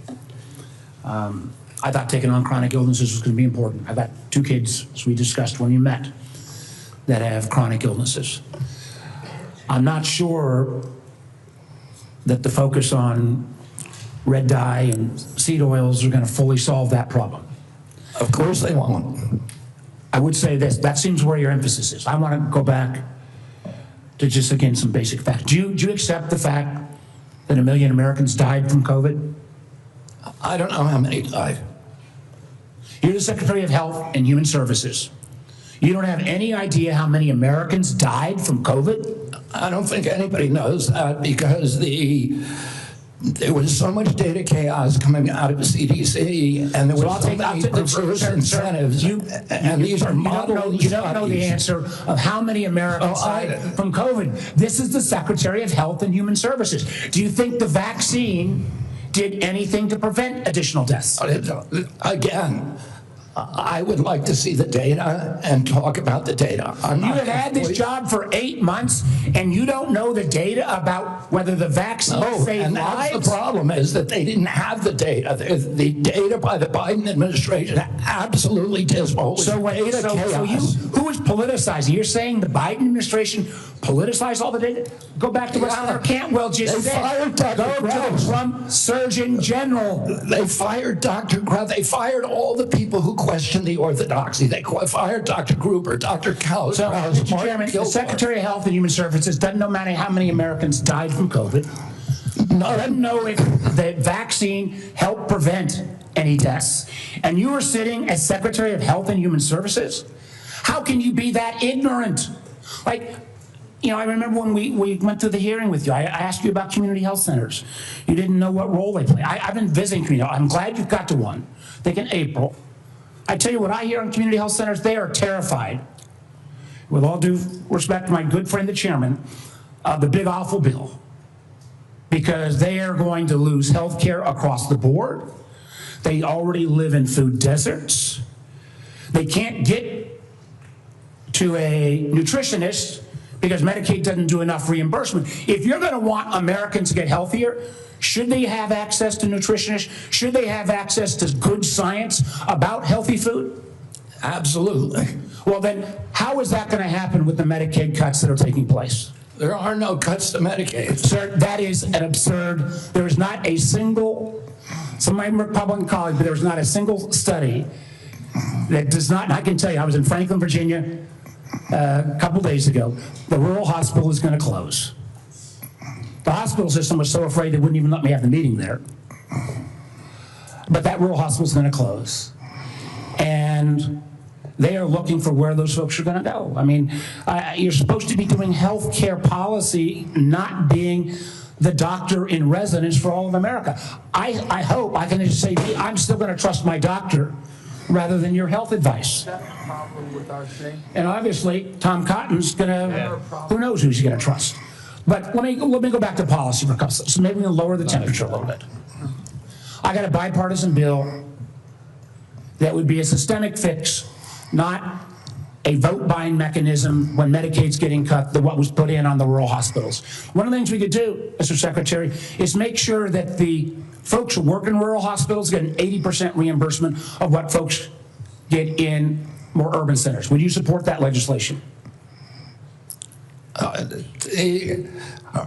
I thought taking on chronic illnesses was going to be important. I've got 2 kids, as we discussed when you met, that have chronic illnesses. I'm not sure that the focus on red dye and seed oils are going to fully solve that problem. Of course they won't. I would say this, that seems where your emphasis is. I want to go back to just, again, some basic facts. Do you accept the fact that 1 million Americans died from COVID? I don't know how many died. You're the Secretary of Health and Human Services. You don't have any idea how many Americans died from COVID? I don't think anybody knows that because there was so much data chaos coming out of the CDC, and there was so many perverse incentives. And these are model You don't know the answer of how many Americans died from COVID. This is the Secretary of Health and Human Services. Do you think the vaccine did anything to prevent additional deaths? Again, I would like to see the data and talk about the data. You have had this job for 8 months, and you don't know the data about whether the vaccine saved and lives? that's the problem, is that they didn't have the data. The data by the Biden administration absolutely dismal. So who is politicizing? You're saying the Biden administration politicized all the data? Go back to what Senator Cantwell just said. Fired Dr. Go to the Trump Surgeon General. They fired Dr. Krause. They fired all the people who questioned the orthodoxy. They fired Dr. Gruber, Dr. Krause. So, Mr. Chairman, the Secretary of Health and Human Services doesn't know how many Americans died from COVID. Doesn't know if the vaccine helped prevent any deaths. And you are sitting as Secretary of Health and Human Services? How can you be that ignorant? Like, you know, I remember when we went through the hearing with you, I asked you about community health centers. You didn't know what role they play. I've been visiting community. I'm glad you've got to one. I think in April. I tell you what I hear on community health centers, they are terrified, with all due respect to my good friend, the chairman, of the big awful bill, because they are going to lose health care across the board. They already live in food deserts. They can't get to a nutritionist because Medicaid doesn't do enough reimbursement. If you're going to want Americans to get healthier, should they have access to nutritionists? Should they have access to good science about healthy food? Absolutely. Well, then how is that going to happen with the Medicaid cuts that are taking place? There are no cuts to Medicaid. Sir, that is an absurd. There is not a single, some of my Republican colleagues, but there's not a single study that does not, and I can tell you, I was in Franklin, Virginia a couple days ago. The rural hospital is going to close. The hospital system was so afraid they wouldn't even let me have the meeting there. But that rural hospital is going to close. And they are looking for where those folks are going to go. I mean, you're supposed to be doing health care policy, not being the doctor in residence for all of America. I hope I can just say, I'm still going to trust my doctor rather than your health advice. Is that a problem with our thing? And obviously, Tom Cotton's going to, who knows who he's going to trust. But let me go back to policy for a couple seconds. So maybe we can lower the temperature a little bit. I got a bipartisan bill that would be a systemic fix, not a vote buying mechanism when Medicaid's getting cut, what was put in on the rural hospitals. One of the things we could do, Mr. Secretary, is make sure that the folks who work in rural hospitals get an 80% reimbursement of what folks get in more urban centers. Would you support that legislation?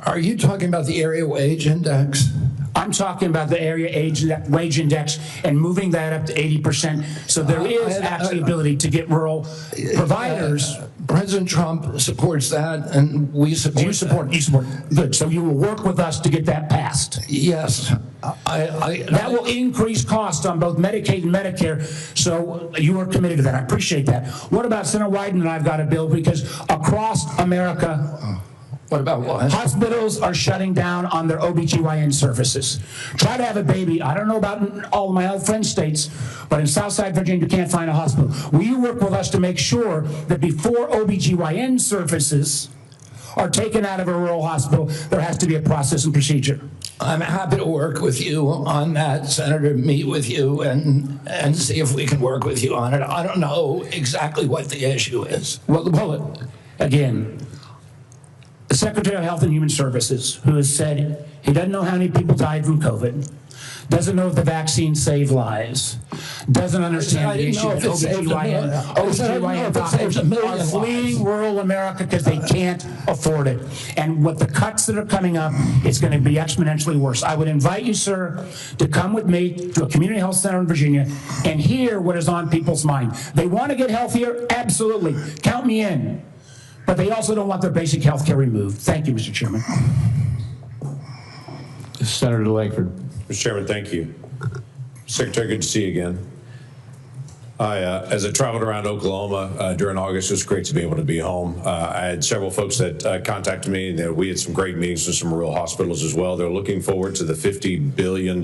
Are you talking about the area wage index? I'm talking about the area wage index and moving that up to 80%. So there is actually ability to get rural providers. President Trump supports that, and we support. You support. You support. Good. So you will work with us to get that passed. Yes. That will increase costs on both Medicaid and Medicare. So you are committed to that. I appreciate that. What about Senator Wyden and I've got a bill because across America. What about what? Hospitals are shutting down on their OBGYN services. Try to have a baby. I don't know about all of my other friend states, but in Southside Virginia, you can't find a hospital. Will you work with us to make sure that before OBGYN services are taken out of a rural hospital, there has to be a process and procedure? I'm happy to work with you on that, Senator, meet with you and see if we can work with you on it. I don't know exactly what the issue is. Well, again, the Secretary of Health and Human Services, who has said he doesn't know how many people died from COVID, doesn't know if the vaccine saved lives, doesn't understand the issue that OBGYN doctors are fleeing rural America because they can't afford it. And with the cuts that are coming up, it's going to be exponentially worse. I would invite you, sir, to come with me to a community health center in Virginia and hear what is on people's mind. They want to get healthier? Absolutely. Count me in. But they also don't want their basic health care removed. Thank you, Mr. Chairman. Senator Langford. Mr. Chairman, thank you. Secretary, good to see you again. As I traveled around Oklahoma during August, it was great to be able to be home. I had several folks that contacted me. We had some great meetings with some rural hospitals as well. They're looking forward to the $50 billion